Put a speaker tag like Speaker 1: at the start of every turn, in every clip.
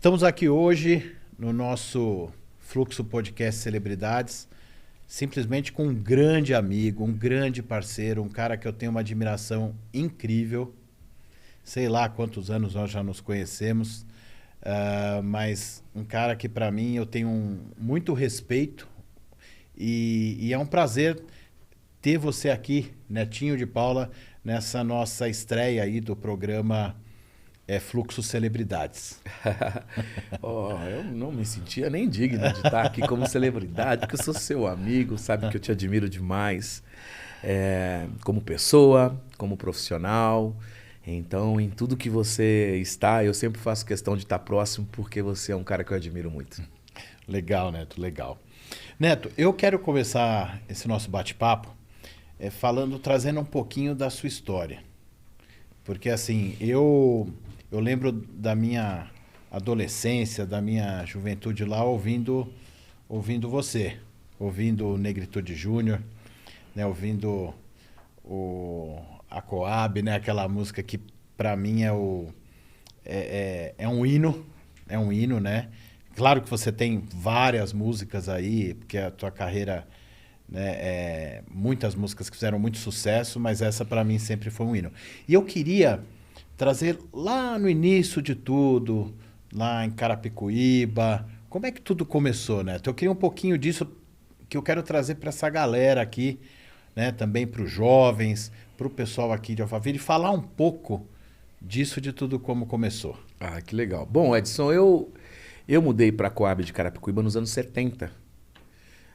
Speaker 1: Estamos aqui hoje no nosso Fluxo Podcast Celebridades, simplesmente com um grande amigo, um grande parceiro, um cara que eu tenho uma admiração incrível. Sei lá quantos anos nós já nos conhecemos, mas um cara que para mim eu tenho muito respeito e é um prazer ter você aqui, Netinho de Paula, nessa nossa estreia aí do programa Fluxo Celebridades.
Speaker 2: Eu não me sentia nem digno de estar aqui como celebridade, porque eu sou seu amigo, sabe que eu te admiro demais, como pessoa, como profissional. Então, em tudo que você está, eu sempre faço questão de estar próximo, porque você é um cara que eu admiro muito.
Speaker 1: Legal, Neto, legal. Neto, eu quero começar esse nosso bate-papo trazendo um pouquinho da sua história. Porque, assim, eu lembro da minha adolescência, da minha juventude lá, ouvindo você, ouvindo Negritude Júnior, né, ouvindo a Coab, né, aquela música que para mim é um hino, né? Claro que você tem várias músicas aí, porque a tua carreira, né, muitas músicas que fizeram muito sucesso, mas essa para mim sempre foi um hino. E eu queria trazer lá no início de tudo, lá em Carapicuíba, como é que tudo começou, né? Então eu queria um pouquinho disso que eu quero trazer para essa galera aqui, né? Também para os jovens, para o pessoal aqui de Alphaville, falar um pouco disso de tudo como começou.
Speaker 2: Ah, que legal. Bom, Edson, eu mudei para a Coab de Carapicuíba nos anos 70.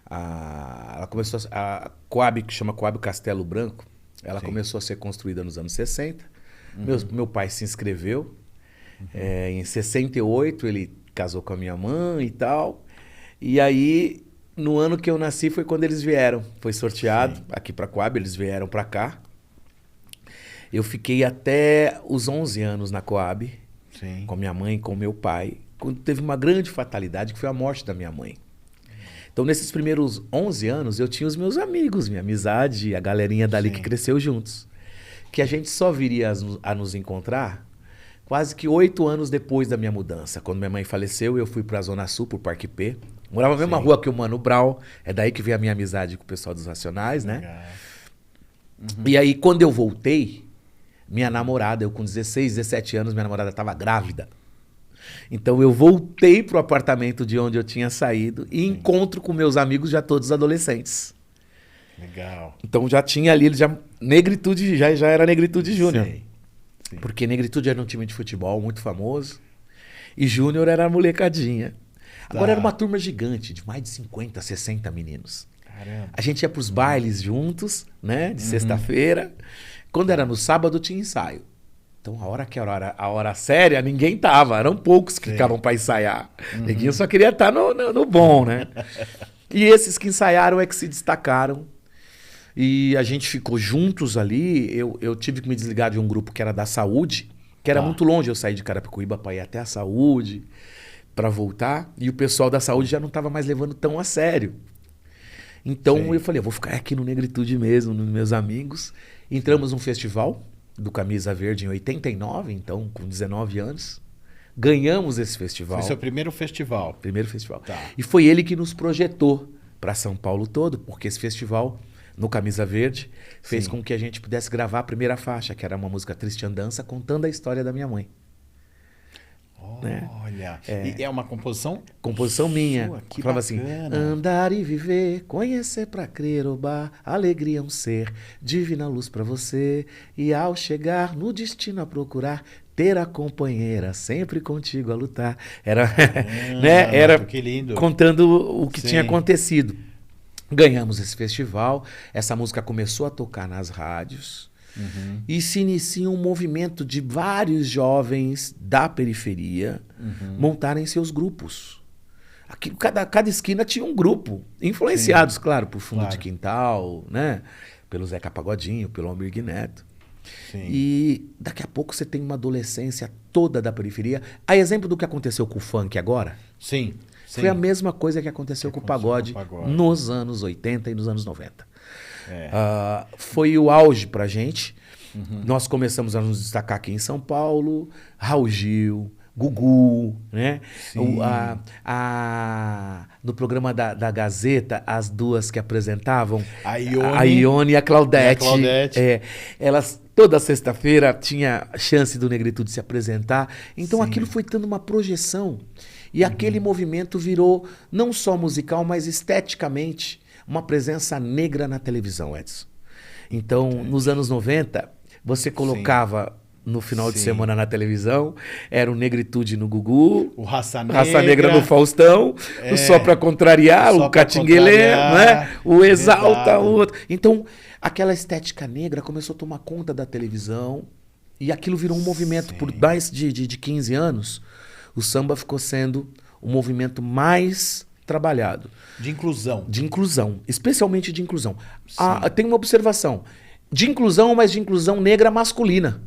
Speaker 2: Ela começou a Coab, que chama Coab Castelo Branco, ela
Speaker 1: Sim.
Speaker 2: começou a ser construída nos anos 60. Meu pai se inscreveu. Em 68 ele casou com a minha mãe e tal. E aí, no ano que eu nasci foi quando eles vieram. Foi sorteado aqui para Coab, eles vieram para cá. Eu fiquei até os 11 anos na Coab, com minha mãe e com meu pai, quando teve uma grande fatalidade, que foi a morte da minha mãe. Então, nesses primeiros 11 anos, eu tinha os meus amigos, minha amizade, a galerinha dali que cresceu juntos. Que a gente só viria a nos encontrar quase que 8 anos depois da minha mudança. Quando minha mãe faleceu, eu fui para a Zona Sul, por Parque P. Morava na mesma rua que o Mano Brown. É daí que veio a minha amizade com o pessoal dos Racionais, né? E aí, quando eu voltei, minha namorada, eu com 16, 17 anos, minha namorada estava grávida. Então eu voltei pro apartamento de onde eu tinha saído e encontro com meus amigos já todos adolescentes.
Speaker 1: Legal.
Speaker 2: Então já tinha ali, Negritude, já era Negritude Júnior. Porque Negritude era um time de futebol muito famoso e Júnior era a molecadinha. Agora era uma turma gigante, de mais de 50, 60 meninos.
Speaker 1: Caramba.
Speaker 2: A gente ia pros bailes juntos, né, de sexta-feira. Quando era no sábado tinha ensaio. Então a hora que era a hora séria, ninguém tava, eram poucos que ficavam para ensaiar. Ninguém só queria estar no bom, né? E esses que ensaiaram é que se destacaram. E a gente ficou juntos ali. Eu tive que me desligar de um grupo que era da saúde, que era muito longe. Eu saí de Carapicuíba para ir até a saúde, para voltar. E o pessoal da saúde já não estava mais levando tão a sério. Então eu falei, eu vou ficar aqui no Negritude mesmo, nos meus amigos. Entramos num festival do Camisa Verde em 89, então com 19 anos. Ganhamos esse festival.
Speaker 1: Foi seu primeiro festival.
Speaker 2: Primeiro festival.
Speaker 1: Tá.
Speaker 2: E foi ele que nos projetou para São Paulo todo, porque esse festival, no Camisa Verde, fez com que a gente pudesse gravar a primeira faixa, que era uma música Triste Andança, contando a história da minha mãe.
Speaker 1: Olha, e é uma composição?
Speaker 2: Composição minha.
Speaker 1: Sua, que
Speaker 2: falava
Speaker 1: bacana.
Speaker 2: assim: andar e viver, conhecer pra crer, oba, alegria é um ser, divina luz pra você, e ao chegar no destino a procurar, ter a companheira sempre contigo a lutar. Era, né? Era
Speaker 1: que lindo.
Speaker 2: contando o que tinha acontecido. Ganhamos esse festival, essa música começou a tocar nas rádios. E se inicia um movimento de vários jovens da periferia montarem seus grupos. Aqui, cada esquina tinha um grupo, influenciados, claro, por Fundo de Quintal, né? Pelo Zeca Pagodinho, pelo Almir Neto. E daqui a pouco você tem uma adolescência toda da periferia. A exemplo do que aconteceu com o funk agora. Foi a mesma coisa que aconteceu com o pagode nos anos 80 e nos anos 90. Foi o auge pra gente. Nós começamos a nos destacar aqui em São Paulo. Raul Gil, Gugu, né?
Speaker 1: Sim.
Speaker 2: No programa da Gazeta, as duas que apresentavam,
Speaker 1: A
Speaker 2: a Ione e a Claudete. Elas, toda sexta-feira, tinha chance do Negritude se apresentar. Então
Speaker 1: Sim.
Speaker 2: aquilo foi tendo uma projeção. E aquele movimento virou, não só musical, mas esteticamente, uma presença negra na televisão, Edson. Então, nos anos 90, você colocava no final de semana na televisão, era o Negritude no Gugu,
Speaker 1: o Raça
Speaker 2: Negra no Faustão, o Só Pra Contrariar, o Catinguelê, né? O Exalta, o outro. Então, aquela estética negra começou a tomar conta da televisão e aquilo virou um movimento. Por mais de 15 anos, o samba ficou sendo o movimento mais trabalhado.
Speaker 1: De inclusão.
Speaker 2: De inclusão, especialmente de inclusão. Tem uma observação. De inclusão, mas de inclusão negra masculina.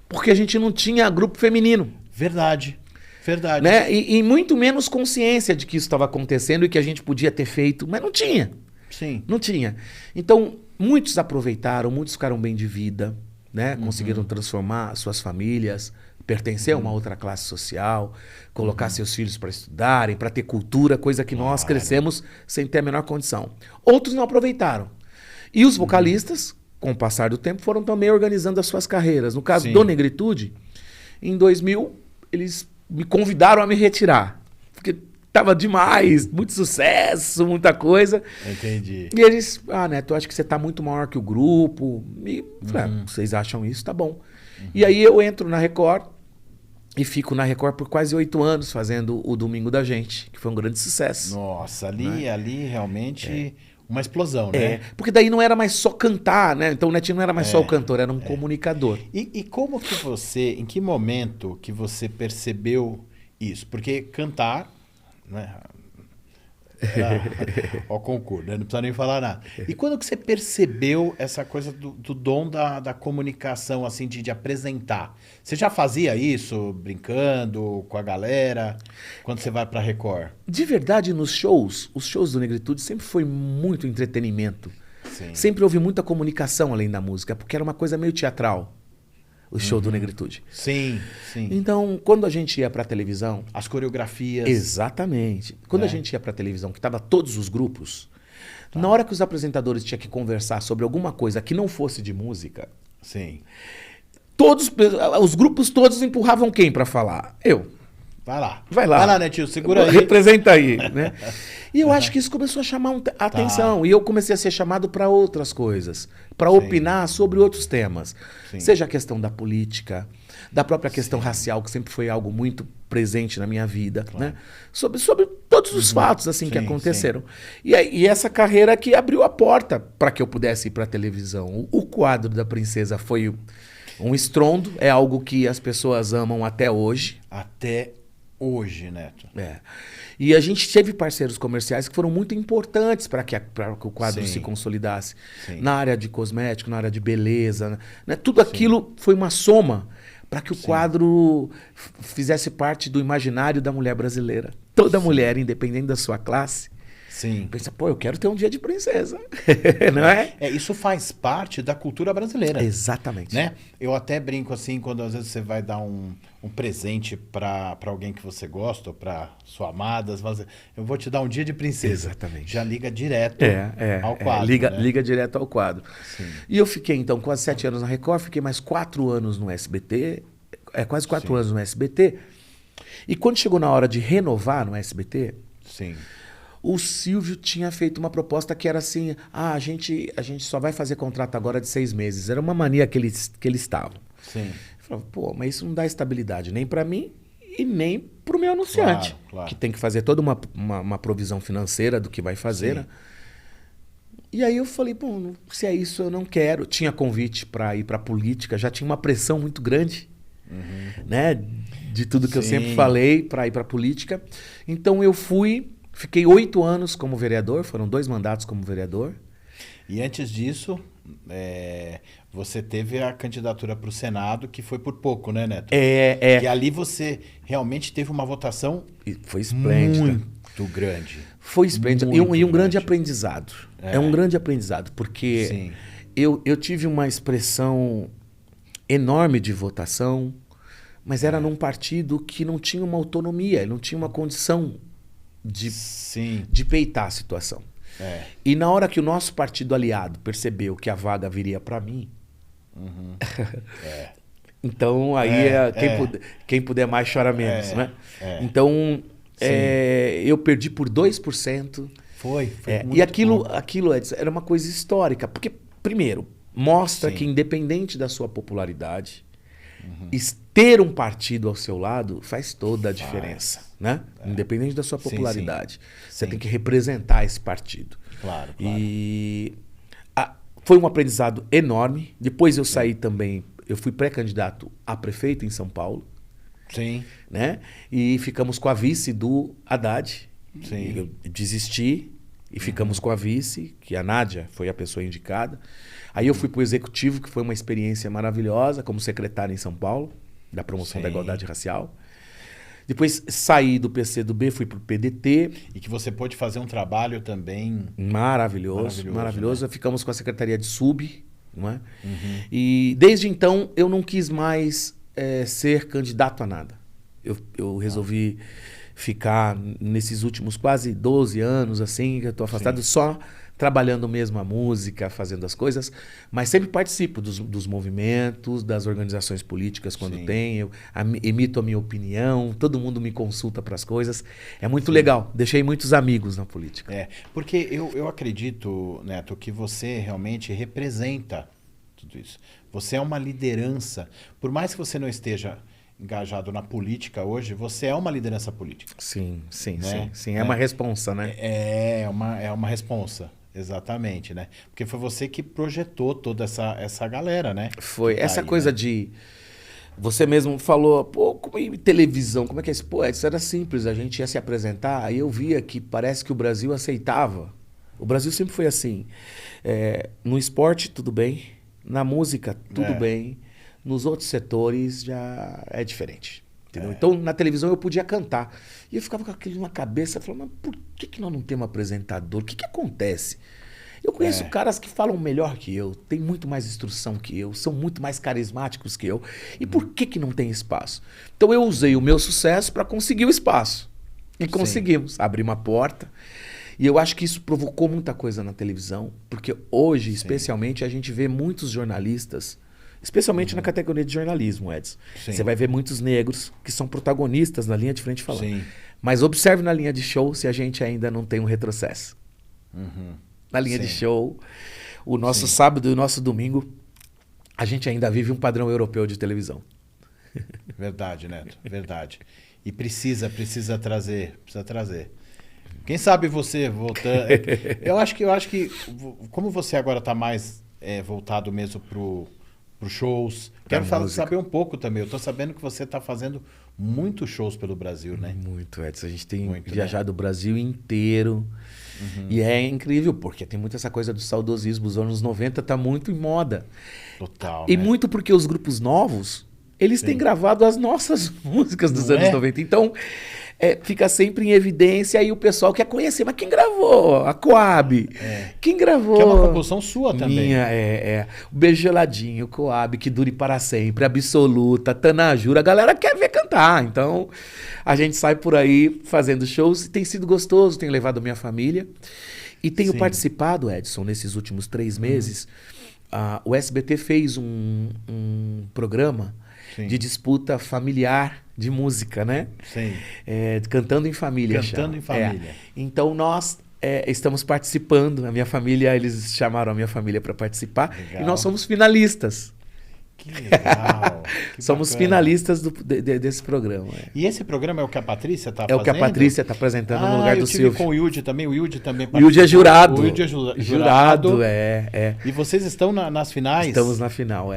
Speaker 2: Porque a gente não tinha grupo feminino.
Speaker 1: Verdade. Verdade.
Speaker 2: Né? E muito menos consciência de que isso estava acontecendo e que a gente podia ter feito, mas não tinha.
Speaker 1: Sim.
Speaker 2: Não tinha. Então, muitos aproveitaram, muitos ficaram bem de vida, né? Conseguiram transformar suas famílias, pertencer a uma outra classe social, colocar seus filhos para estudarem, para ter cultura, coisa que nós crescemos sem ter a menor condição. Outros não aproveitaram. E os vocalistas, com o passar do tempo, foram também organizando as suas carreiras. No caso do Negritude, em 2000, eles me convidaram a me retirar. Porque tava demais, muito sucesso, muita coisa.
Speaker 1: Entendi.
Speaker 2: E eles, Neto, eu acho que você tá muito maior que o grupo. E falei, vocês acham isso? Tá bom. E aí eu entro na Record e fico na Record por quase 8 anos fazendo o Domingo da Gente, que foi um grande sucesso.
Speaker 1: Nossa, ali realmente uma explosão, né?
Speaker 2: Porque daí não era mais só cantar, né? Então o Netinho não era mais só o cantor, era um comunicador.
Speaker 1: E como que você, em que momento que você percebeu isso? Porque cantar, né? Ao concurso, né? Não precisa nem falar nada. E quando que você percebeu essa coisa do dom da comunicação, assim, de apresentar? Você já fazia isso, brincando com a galera, quando você vai pra Record?
Speaker 2: De verdade, nos shows, os shows do Negritude sempre foi muito entretenimento.
Speaker 1: Sim.
Speaker 2: Sempre houve muita comunicação além da música, porque era uma coisa meio teatral, o show do Negritude.
Speaker 1: Sim, sim.
Speaker 2: Então, quando a gente ia pra televisão...
Speaker 1: As coreografias.
Speaker 2: Exatamente. Quando a gente ia pra televisão, que tava todos os grupos, na hora que os apresentadores tinham que conversar sobre alguma coisa que não fosse de música...
Speaker 1: Sim.
Speaker 2: Os grupos todos empurravam quem pra falar? Eu.
Speaker 1: Vai lá.
Speaker 2: Vai lá.
Speaker 1: Vai lá, Netinho, segura aí.
Speaker 2: Representa aí, né? E eu acho que isso começou a chamar a atenção. E eu comecei a ser chamado para outras coisas, para opinar sobre outros temas. Sim. Seja a questão da política, da própria questão racial, que sempre foi algo muito presente na minha vida, né? Sobre todos os fatos assim que aconteceram. E essa carreira que abriu a porta para que eu pudesse ir para a televisão. O quadro da Princesa foi um estrondo, é algo que as pessoas amam até hoje.
Speaker 1: Até hoje, Neto.
Speaker 2: E a gente teve parceiros comerciais que foram muito importantes para que o quadro se consolidasse. Sim. Na área de cosmético, na área de beleza. Né? Tudo aquilo foi uma soma para que o quadro fizesse parte do imaginário da mulher brasileira. Toda mulher, independente da sua classe, pensa, eu quero ter um dia de princesa. Não é?
Speaker 1: Isso faz parte da cultura brasileira.
Speaker 2: Exatamente.
Speaker 1: Né? Eu até brinco assim, quando às vezes você vai dar um presente para alguém que você gosta, ou para sua amada, você fala assim, eu vou te dar um dia de princesa.
Speaker 2: Exatamente.
Speaker 1: Já liga direto ao quadro.
Speaker 2: Liga direto ao quadro. Sim. E eu fiquei, então, quase 7 anos na Record, fiquei mais 4 anos no SBT, quase 4 anos no SBT. E quando chegou na hora de renovar no SBT...
Speaker 1: Sim.
Speaker 2: O Silvio tinha feito uma proposta que era assim, a gente só vai fazer contrato agora de 6 meses. Era uma mania que eles estavam.
Speaker 1: Sim.
Speaker 2: Eu falava, mas isso não dá estabilidade nem para mim e nem para o meu anunciante, que tem que fazer toda uma provisão financeira do que vai fazer. Né? E aí eu falei, se é isso eu não quero. Tinha convite para ir para a política, já tinha uma pressão muito grande, né? De tudo que eu sempre falei para ir para a política. Então eu fui... Fiquei 8 anos como vereador, foram 2 mandatos como vereador.
Speaker 1: E antes disso, você teve a candidatura para o Senado, que foi por pouco, né, Neto? E ali você realmente teve uma votação
Speaker 2: foi esplêndida.
Speaker 1: Muito grande.
Speaker 2: Foi esplêndida. E um grande aprendizado. É um grande aprendizado, porque eu tive uma expressão enorme de votação, mas era num partido que não tinha uma autonomia, não tinha uma condição de peitar a situação. E na hora que o nosso partido aliado percebeu que a vaga viria para mim, então aí quem puder mais chora menos, né? Então eu perdi por 2%.
Speaker 1: Foi muito
Speaker 2: e aquilo Edson, era uma coisa histórica, porque primeiro mostra que independente da sua popularidade, ter um partido ao seu lado faz toda a diferença, né? Independente da sua popularidade, você tem que representar esse partido.
Speaker 1: Claro.
Speaker 2: E foi um aprendizado enorme. Depois eu saí também, eu fui pré-candidato a prefeito em São Paulo.
Speaker 1: Sim.
Speaker 2: Né? E ficamos com a vice do Haddad.
Speaker 1: Sim.
Speaker 2: Eu desisti e ficamos com a vice, que a Nádia foi a pessoa indicada. Aí eu fui para o executivo, que foi uma experiência maravilhosa, como secretário em São Paulo, da promoção da igualdade racial. Depois saí do PCdoB, fui para o PDT.
Speaker 1: E que você pôde fazer um trabalho também...
Speaker 2: Maravilhoso. Né? Ficamos com a Secretaria de Sub. Não é? E desde então eu não quis mais ser candidato a nada. Eu resolvi ficar nesses últimos quase 12 anos, assim, que eu estou afastado, só trabalhando mesmo a música, fazendo as coisas, mas sempre participo dos movimentos, das organizações políticas quando tem, eu emito a minha opinião, todo mundo me consulta para as coisas. É muito legal, deixei muitos amigos na política.
Speaker 1: Porque eu acredito, Neto, que você realmente representa tudo isso. Você é uma liderança, por mais que você não esteja engajado na política hoje, você é uma liderança política.
Speaker 2: Sim. É uma responsa, né?
Speaker 1: É uma responsa. Exatamente, né? Porque foi você que projetou toda essa galera, né?
Speaker 2: Foi. Essa coisa de... Você mesmo falou, como televisão, como é que é isso? Isso era simples, a gente ia se apresentar, aí eu via que parece que o Brasil aceitava. O Brasil sempre foi assim. No esporte, tudo bem. Na música, tudo bem. Nos outros setores, já é diferente. Entendeu? Então, na televisão eu podia cantar. E eu ficava com aquilo na cabeça, falando, mas por que não tem um apresentador? O que acontece? Eu conheço caras que falam melhor que eu, têm muito mais instrução que eu, são muito mais carismáticos que eu. E por que não tem espaço? Então eu usei o meu sucesso para conseguir o espaço. E conseguimos. Abrir uma porta. E eu acho que isso provocou muita coisa na televisão, porque hoje, especialmente, a gente vê muitos jornalistas, especialmente na categoria de jornalismo, Edson. Você vai ver muitos negros que são protagonistas na linha de frente falando. Mas observe na linha de show se a gente ainda não tem um retrocesso. Na linha de show, o nosso sábado e o nosso domingo, a gente ainda vive um padrão europeu de televisão.
Speaker 1: Verdade, Neto, verdade. E precisa trazer. Quem sabe você voltando... eu acho que como você agora está mais voltado mesmo para os shows. Quero saber um pouco também. Eu estou sabendo que você está fazendo muitos shows pelo Brasil, né?
Speaker 2: Muito, Edson. A gente tem viajado o Brasil inteiro. E é incrível, porque tem muito essa coisa do saudosismo. Os anos 90 tá muito em moda.
Speaker 1: Total.
Speaker 2: E muito porque os grupos novos, eles têm gravado as nossas músicas dos anos 90. Então, fica sempre em evidência e o pessoal quer conhecer. Mas quem gravou? A Coab. Quem gravou?
Speaker 1: Que é uma composição sua também.
Speaker 2: Minha, O Beijo Geladinho, Coab, Que Dure Para Sempre, Absoluta, Tanajura. A galera quer ver cantar. Então, a gente sai por aí fazendo shows e tem sido gostoso. Tenho levado a minha família. E tenho participado, Edson, nesses últimos 3 meses. O SBT fez um programa de disputa familiar de música, né? Cantando em Família.
Speaker 1: Cantando em Família.
Speaker 2: Então nós estamos participando. A minha família, eles chamaram a minha família para participar. Legal. E nós somos finalistas.
Speaker 1: Que legal.
Speaker 2: Somos finalistas desse programa.
Speaker 1: E esse programa é o que a Patrícia está fazendo?
Speaker 2: É o que a Patrícia está apresentando no lugar do Silvio.
Speaker 1: Eu tive com o Yudi também. O Yudi também
Speaker 2: participou. O Yudi é jurado.
Speaker 1: O Yudi é jurado.
Speaker 2: É.
Speaker 1: E vocês estão nas finais?
Speaker 2: Estamos na final,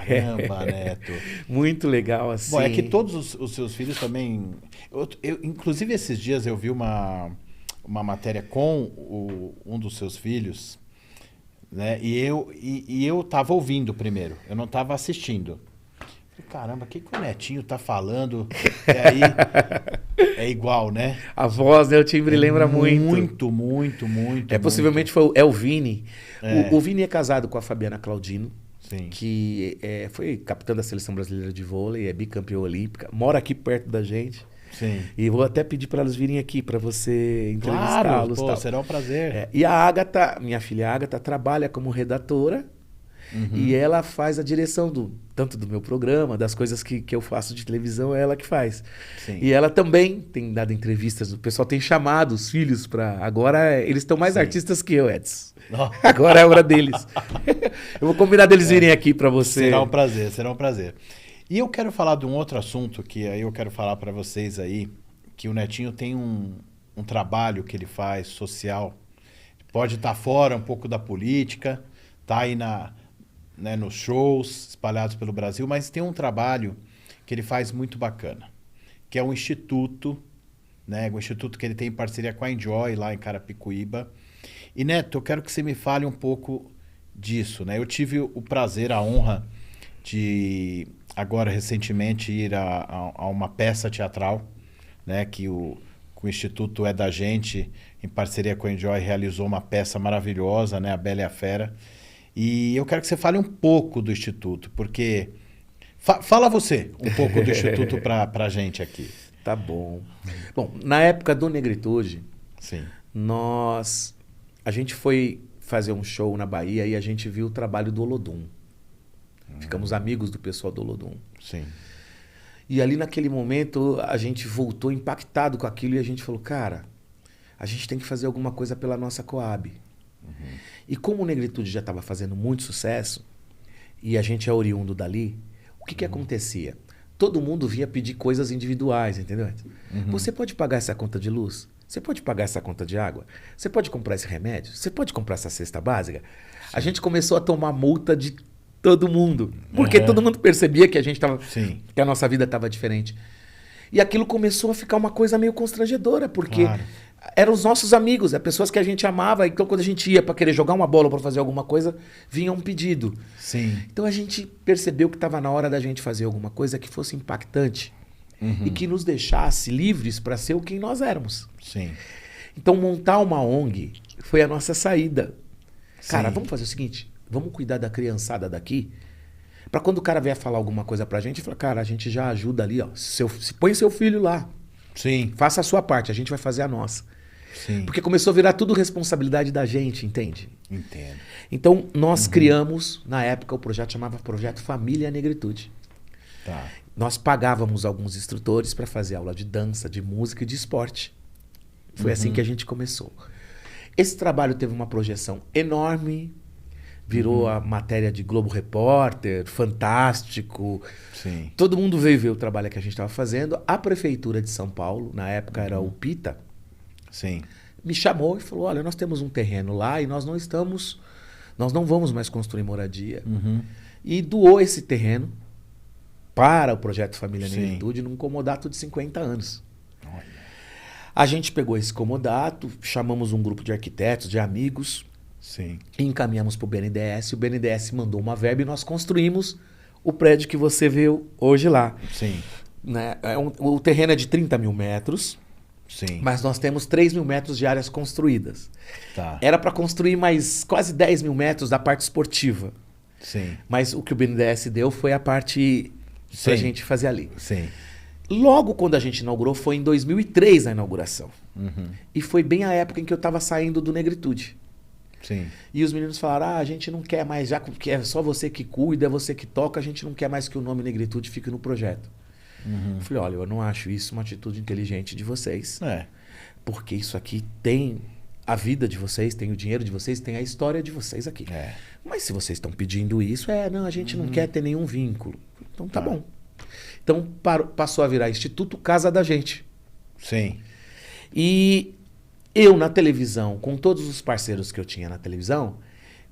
Speaker 1: Caramba, Neto.
Speaker 2: Muito legal, assim.
Speaker 1: Bom, é que todos os seus filhos também... inclusive, esses dias eu vi uma matéria com um dos seus filhos... Né? E eu tava ouvindo primeiro, eu não tava assistindo. Falei, caramba, o que o Netinho tá falando? E aí é igual, né?
Speaker 2: A voz, né? O timbre lembra muito.
Speaker 1: Muito.
Speaker 2: Possivelmente foi o Vini. O Vini é casado com a Fabiana Claudino.
Speaker 1: Sim.
Speaker 2: que foi capitã da Seleção Brasileira de Vôlei, é bicampeã olímpica, mora aqui perto da gente.
Speaker 1: Sim.
Speaker 2: E vou até pedir para elas virem aqui para você
Speaker 1: Claro,
Speaker 2: entrevistá-los.
Speaker 1: pô,
Speaker 2: Tal.
Speaker 1: será um prazer.
Speaker 2: E a Ágata, minha filha Ágata, trabalha como redatora e ela faz a direção tanto do meu programa, das coisas que eu faço de televisão, é ela que faz.
Speaker 1: Sim.
Speaker 2: E ela também tem dado entrevistas, o pessoal tem chamado os filhos para... Agora eles estão mais artistas que eu, Edson. Agora é a hora deles. Eu vou combinar deles virem aqui para você.
Speaker 1: Será um prazer, será um prazer. E eu quero falar de um outro assunto que aí eu quero falar para vocês aí, que o Netinho tem um trabalho que ele faz social. Pode estar fora um pouco da política, tá aí nos shows espalhados pelo Brasil, mas tem um trabalho que ele faz muito bacana, que é um instituto, né? Um instituto que ele tem em parceria com a Enjoy, lá em Carapicuíba. E, Neto, eu quero que você me fale um pouco disso, né? Eu tive o prazer, a honra de, agora recentemente, ir a uma peça teatral, né? Que o Instituto É da Gente, em parceria com a Enjoy, realizou uma peça maravilhosa, né? A Bela e a Fera. E eu quero que você fale um pouco do Instituto, porque... Fala você um pouco do Instituto pra gente aqui.
Speaker 2: Tá bom. Bom, na época do Negritude,
Speaker 1: Sim.
Speaker 2: A gente foi fazer um show na Bahia e a gente viu o trabalho do Olodum. Ficamos amigos do pessoal do Olodum.
Speaker 1: Sim.
Speaker 2: E ali naquele momento a gente voltou impactado com aquilo e a gente falou, cara, a gente tem que fazer alguma coisa pela nossa Coab. E como o Negritude já estava fazendo muito sucesso e a gente é oriundo dali, o que acontecia? Todo mundo vinha pedir coisas individuais, entendeu? Você pode pagar essa conta de luz? Você pode pagar essa conta de água? Você pode comprar esse remédio? Você pode comprar essa cesta básica? Sim. A gente começou a tomar multa de todo mundo. Porque todo mundo percebia que que a nossa vida estava diferente. E aquilo começou a ficar uma coisa meio constrangedora, porque eram os nossos amigos, as pessoas que a gente amava. Então, quando a gente ia para querer jogar uma bola para fazer alguma coisa, vinha um pedido.
Speaker 1: Sim.
Speaker 2: Então, a gente percebeu que estava na hora da gente fazer alguma coisa que fosse impactante. E que nos deixasse livres para ser quem nós éramos.
Speaker 1: Sim.
Speaker 2: Então, montar uma ONG foi a nossa saída.
Speaker 1: Sim.
Speaker 2: Cara, vamos fazer o seguinte, vamos cuidar da criançada daqui, para quando o cara vier falar alguma coisa pra gente, fala, cara, a gente já ajuda ali, ó. Põe seu filho lá.
Speaker 1: Sim.
Speaker 2: Faça a sua parte, a gente vai fazer a nossa.
Speaker 1: Sim.
Speaker 2: Porque começou a virar tudo responsabilidade da gente, entende?
Speaker 1: Entendo.
Speaker 2: Então, nós criamos, na época, o projeto chamava Projeto Família Negritude.
Speaker 1: Tá.
Speaker 2: Nós pagávamos alguns instrutores para fazer aula de dança, de música e de esporte. Foi assim que a gente começou. Esse trabalho teve uma projeção enorme, virou a matéria de Globo Repórter, Fantástico.
Speaker 1: Sim.
Speaker 2: Todo mundo veio ver o trabalho que a gente estava fazendo. A Prefeitura de São Paulo, na época era o PITA,
Speaker 1: Sim.
Speaker 2: me chamou e falou, olha, nós temos um terreno lá e nós não vamos mais construir moradia. E doou esse terreno para o Projeto Família Negritude num comodato de 50 anos.
Speaker 1: Olha.
Speaker 2: A gente pegou esse comodato, chamamos um grupo de arquitetos, de amigos,
Speaker 1: Sim.
Speaker 2: e encaminhamos para o BNDES. O BNDES mandou uma verba e nós construímos o prédio que você vê hoje lá.
Speaker 1: Sim.
Speaker 2: Né? O terreno é de 30 mil metros,
Speaker 1: Sim.
Speaker 2: mas nós temos 3 mil metros de áreas construídas.
Speaker 1: Tá.
Speaker 2: Era para construir mais quase 10 mil metros da parte esportiva.
Speaker 1: Sim.
Speaker 2: Mas o que o BNDES deu foi a parte para a gente fazer ali.
Speaker 1: Sim.
Speaker 2: Logo quando a gente inaugurou, foi em 2003 a inauguração. E foi bem a época em que eu estava saindo do Negritude.
Speaker 1: Sim.
Speaker 2: E os meninos falaram, a gente não quer mais, já que é só você que cuida, é você que toca, a gente não quer mais que o nome Negritude fique no projeto. Eu falei, olha, eu não acho isso uma atitude inteligente de vocês. Porque isso aqui tem a vida de vocês, tem o dinheiro de vocês, tem a história de vocês aqui. Mas se vocês estão pedindo isso, não, a gente não quer ter nenhum vínculo. Então tá bom. Então passou a virar Instituto Casa da Gente.
Speaker 1: Sim.
Speaker 2: E eu na televisão, com todos os parceiros que eu tinha na televisão,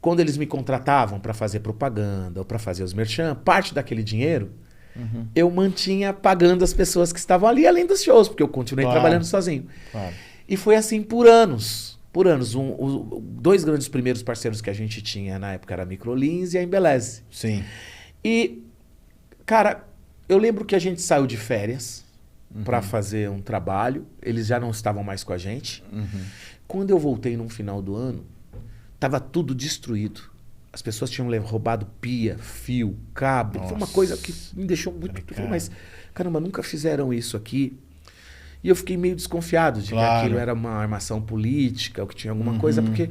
Speaker 2: quando eles me contratavam para fazer propaganda ou para fazer os merchan, parte daquele dinheiro eu mantinha pagando as pessoas que estavam ali, além dos shows, porque eu continuei trabalhando sozinho. E foi assim por anos. Por anos. Dois grandes primeiros parceiros que a gente tinha na época era a Microlins e a Embeleze.
Speaker 1: Sim.
Speaker 2: E, cara, eu lembro que a gente saiu de férias para fazer um trabalho. Eles já não estavam mais com a gente. Quando eu voltei no final do ano, tava tudo destruído. as pessoas tinham roubado pia, fio, cabo. Foi uma coisa que me deixou muito... Eu falei, mas, caramba, nunca fizeram isso aqui. E eu fiquei meio desconfiado de que aquilo era uma armação política, ou que tinha alguma coisa, porque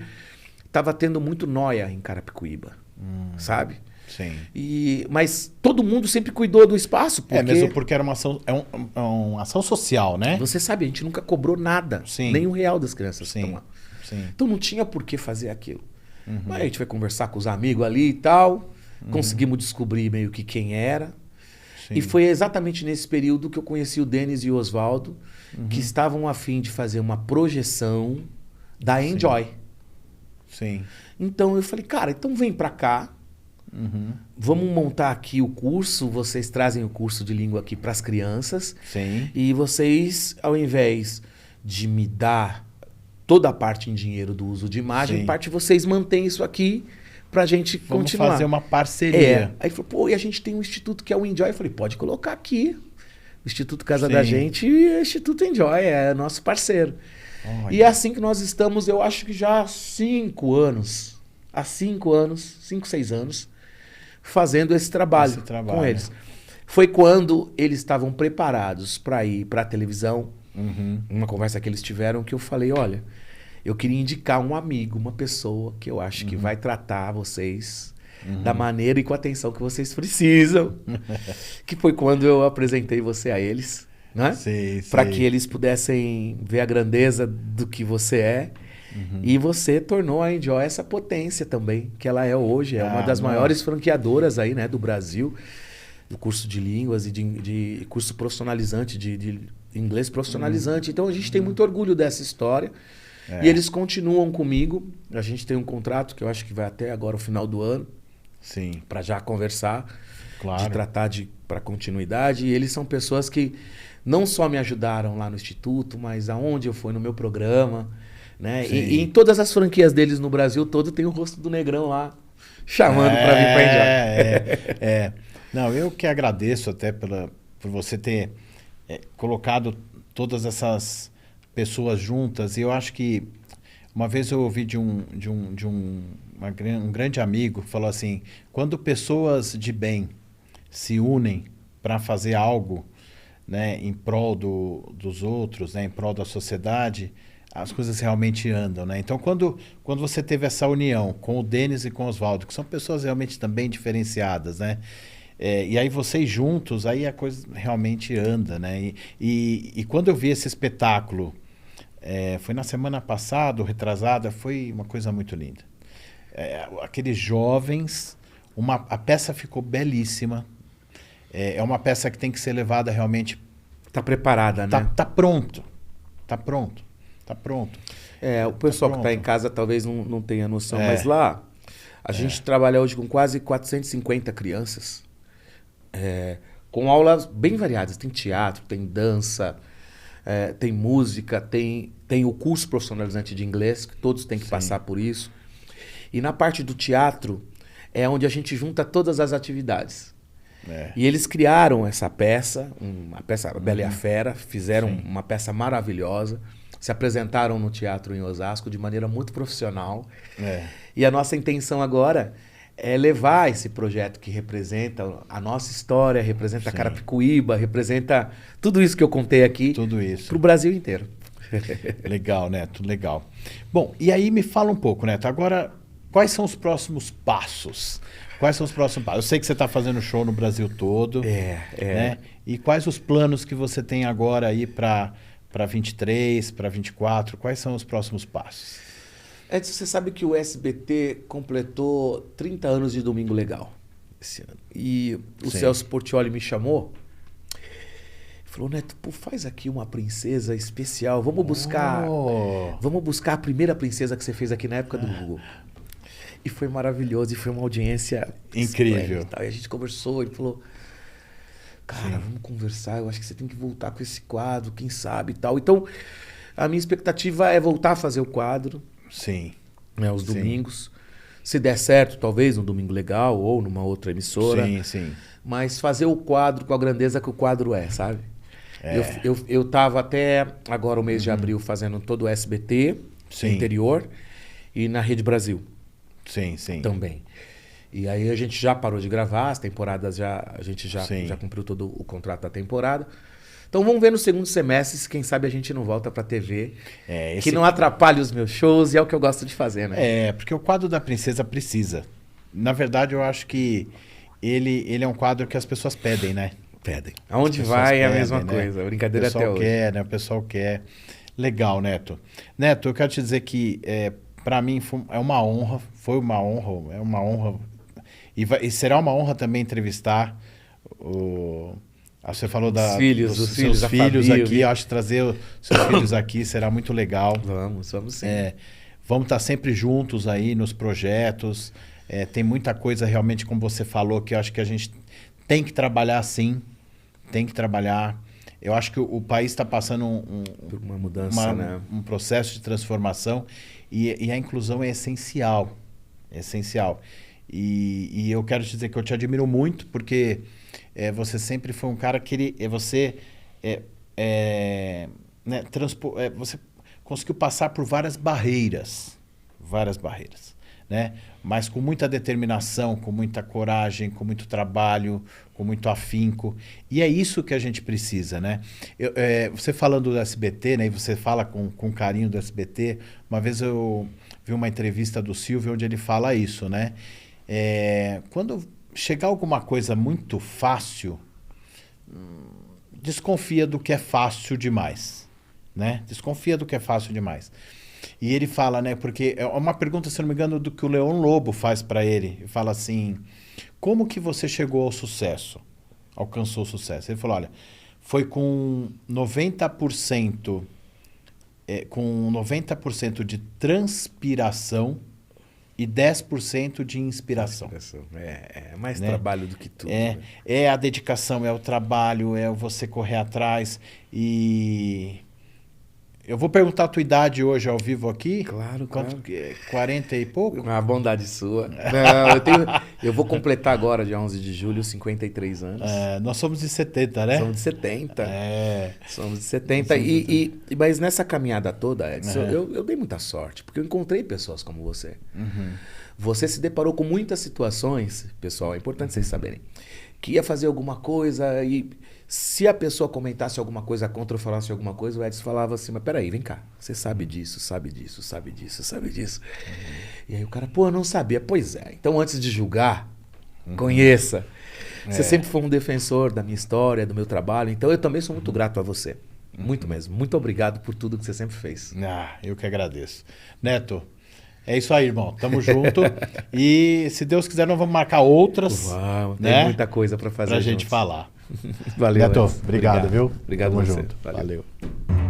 Speaker 2: estava tendo muito nóia em Carapicuíba, sabe?
Speaker 1: Sim.
Speaker 2: Mas todo mundo sempre cuidou do espaço. Porque...
Speaker 1: mesmo porque era uma ação, uma ação social, né?
Speaker 2: Você sabe, a gente nunca cobrou nada, nem R$1 das crianças que estão lá.
Speaker 1: Sim.
Speaker 2: Então não tinha por que fazer aquilo. Mas a gente vai conversar com os amigos ali e tal, conseguimos descobrir meio que quem era. Sim. E foi exatamente nesse período que eu conheci o Denis e o Oswaldo, que estavam a fim de fazer uma projeção da Enjoy.
Speaker 1: Sim.
Speaker 2: Então eu falei, cara, então vem pra cá, vamos montar aqui o curso, vocês trazem o curso de língua aqui pras crianças.
Speaker 1: Sim.
Speaker 2: E vocês, ao invés de me dar toda a parte em dinheiro do uso de imagem, parte vocês mantêm isso aqui pra gente continuar.
Speaker 1: Fazer uma parceria.
Speaker 2: Aí ele falou, pô, e a gente tem um instituto que é o Enjoy. Eu falei, pode colocar aqui. O Instituto Casa da Gente e o Instituto Enjoy, é nosso parceiro. E é assim que nós estamos, eu acho que já há 5 anos, 5, 6 anos, fazendo esse trabalho com eles. Foi quando eles estavam preparados para ir para a televisão, uma conversa que eles tiveram, que eu falei, olha, eu queria indicar um amigo, uma pessoa que eu acho que vai tratar vocês da maneira e com a atenção que vocês precisam. Que foi quando eu apresentei você a eles, né? Para que eles pudessem ver a grandeza do que você é. E você tornou a Enjoy essa potência também, que ela é hoje. É uma das maiores franqueadoras aí, né, do Brasil, do curso de línguas e de curso profissionalizante, de inglês profissionalizante. Então a gente tem muito orgulho dessa história. E eles continuam comigo. A gente tem um contrato que eu acho que vai até agora o final do ano.
Speaker 1: Sim.
Speaker 2: Para já conversar, de tratar para continuidade. E eles são pessoas que não só me ajudaram lá no Instituto, mas aonde eu fui no meu programa, né? E em todas as franquias deles no Brasil todo tem o rosto do Negrão lá, chamando para vir para Enjoy.
Speaker 1: Não, eu que agradeço até por você ter colocado todas essas pessoas juntas. E eu acho que uma vez eu ouvi de um grande amigo, falou assim, quando pessoas de bem se unem para fazer algo, né, em prol dos outros, né, em prol da sociedade, as coisas realmente andam, né? Então, quando você teve essa união com o Denis e com o Oswaldo, que são pessoas realmente também diferenciadas, né? E aí vocês juntos, aí a coisa realmente anda, né? E quando eu vi esse espetáculo, foi na semana passada, ou retrasada, foi uma coisa muito linda. Aqueles jovens, a peça ficou belíssima. É uma peça que tem que ser levada realmente...
Speaker 2: Tá preparada, né?
Speaker 1: Tá pronto. Tá pronto. Tá pronto.
Speaker 2: O pessoal que está em casa talvez não tenha noção, mas lá a gente trabalha hoje com quase 450 crianças, com aulas bem variadas. Tem teatro, tem dança, tem música, tem o curso profissionalizante de inglês, que todos têm que passar por isso. E na parte do teatro é onde a gente junta todas as atividades. E eles criaram essa peça, uma peça Bela e a Fera, fizeram uma peça maravilhosa, se apresentaram no teatro em Osasco de maneira muito profissional. E a nossa intenção agora é levar esse projeto que representa a nossa história, representa Carapicuíba, representa tudo isso que eu contei aqui para o Brasil inteiro.
Speaker 1: Legal, Neto, legal. Bom, e aí me fala um pouco, Neto, agora quais são os próximos passos? Quais são os próximos passos? Eu sei que você está fazendo show no Brasil todo. Né? E quais os planos que você tem agora aí para 23, para 24? Quais são os próximos passos?
Speaker 2: Edson, você sabe que o SBT completou 30 anos de Domingo Legal esse ano. E o Celso Portiolli me chamou. Falou, Neto, faz aqui uma princesa especial. Vamos buscar a primeira princesa que você fez aqui na época do Google. E foi maravilhoso, e foi uma audiência
Speaker 1: incrível.
Speaker 2: E a gente conversou, ele falou, cara, vamos conversar, eu acho que você tem que voltar com esse quadro, quem sabe e tal. Então, a minha expectativa é voltar a fazer o quadro. Né, aos domingos. Se der certo, talvez um Domingo Legal ou numa outra emissora. Mas fazer o quadro com a grandeza que o quadro sabe? Eu tava até agora o mês de abril fazendo todo o SBT interior e na Rede Brasil. Também. E aí a gente já parou de gravar, as temporadas a gente já
Speaker 1: Sim.
Speaker 2: cumpriu todo o contrato da temporada. Então vamos ver no segundo semestre se quem sabe a gente não volta pra TV, que não atrapalhe os meus shows, e é o que eu gosto de fazer, né?
Speaker 1: É, porque o quadro da princesa precisa. Na verdade, eu acho que ele é um quadro que as pessoas pedem, né?
Speaker 2: Pedem. Aonde
Speaker 1: As pessoas
Speaker 2: vai é a
Speaker 1: pedem,
Speaker 2: mesma
Speaker 1: né?
Speaker 2: coisa, brincadeira
Speaker 1: O pessoal
Speaker 2: até hoje.
Speaker 1: quer, né? O pessoal quer. Legal, Neto. Neto, eu quero te dizer que para mim é uma honra, foi uma honra, é uma honra. E será uma honra também entrevistar você falou
Speaker 2: Os filhos,
Speaker 1: dos
Speaker 2: os
Speaker 1: seus
Speaker 2: filhos, a
Speaker 1: filhos
Speaker 2: família.
Speaker 1: aqui. Eu acho que trazer os seus filhos aqui será muito legal.
Speaker 2: Vamos sim.
Speaker 1: Vamos estar sempre juntos aí nos projetos. Tem muita coisa realmente, como você falou, que eu acho que a gente tem que trabalhar sim. Tem que trabalhar. Eu acho que o país está passando
Speaker 2: Por uma mudança, né?
Speaker 1: um processo de transformação e a inclusão é essencial. É essencial. E eu quero te dizer que eu te admiro muito, porque você sempre foi um cara que você conseguiu passar por várias barreiras, né? Mas com muita determinação, com muita coragem, com muito trabalho, com muito afinco. E é isso que a gente precisa, né? Você falando do SBT, né? E você fala com carinho do SBT. Uma vez eu vi uma entrevista do Silvio onde ele fala isso, né? Quando chegar alguma coisa muito fácil, desconfia do que é fácil demais, né? Desconfia do que é fácil demais. E ele fala, né? Porque é uma pergunta, se não me engano, do que o Leon Lobo faz para ele. Ele fala assim: como que você chegou ao sucesso? Alcançou o sucesso? Ele falou: olha, foi com 90%, com 90% de transpiração e 10% de inspiração.
Speaker 2: É mais
Speaker 1: né?
Speaker 2: trabalho do que tudo. Né?
Speaker 1: É a dedicação, é o trabalho, é você correr atrás. E eu vou perguntar a tua idade hoje ao vivo aqui.
Speaker 2: Claro,
Speaker 1: Quanto?
Speaker 2: claro.
Speaker 1: 40 e pouco?
Speaker 2: Uma bondade sua. Não, eu vou completar agora, dia 11 de julho, 53 anos.
Speaker 1: Nós somos de 70, né?
Speaker 2: Somos de 70. Somos de 70.
Speaker 1: Somos de
Speaker 2: Mas nessa caminhada toda, Edson,
Speaker 1: Uhum.
Speaker 2: eu dei muita sorte, porque eu encontrei pessoas como você.
Speaker 1: Uhum.
Speaker 2: Você se deparou com muitas situações, pessoal, é importante vocês saberem, que ia fazer alguma coisa e se a pessoa comentasse alguma coisa contra ou falasse alguma coisa, o Edson falava assim: mas peraí, vem cá, você sabe disso, sabe disso, sabe disso, sabe disso. E aí o cara, pô, eu não sabia. Pois é, então antes de julgar, conheça. Você sempre foi um defensor da minha história, do meu trabalho, então eu também sou muito grato a você. Muito mesmo. Muito obrigado por tudo que você sempre fez.
Speaker 1: Eu que agradeço. Neto, é isso aí, irmão. Tamo junto. E se Deus quiser, nós vamos marcar outras.
Speaker 2: Uau,
Speaker 1: né?
Speaker 2: Tem muita coisa para fazer
Speaker 1: pra
Speaker 2: juntos.
Speaker 1: gente falar.
Speaker 2: Valeu,
Speaker 1: Neto,
Speaker 2: Edson.
Speaker 1: obrigado, viu?
Speaker 2: Obrigado
Speaker 1: Tamo
Speaker 2: a você.
Speaker 1: junto.
Speaker 2: Valeu.
Speaker 1: Valeu.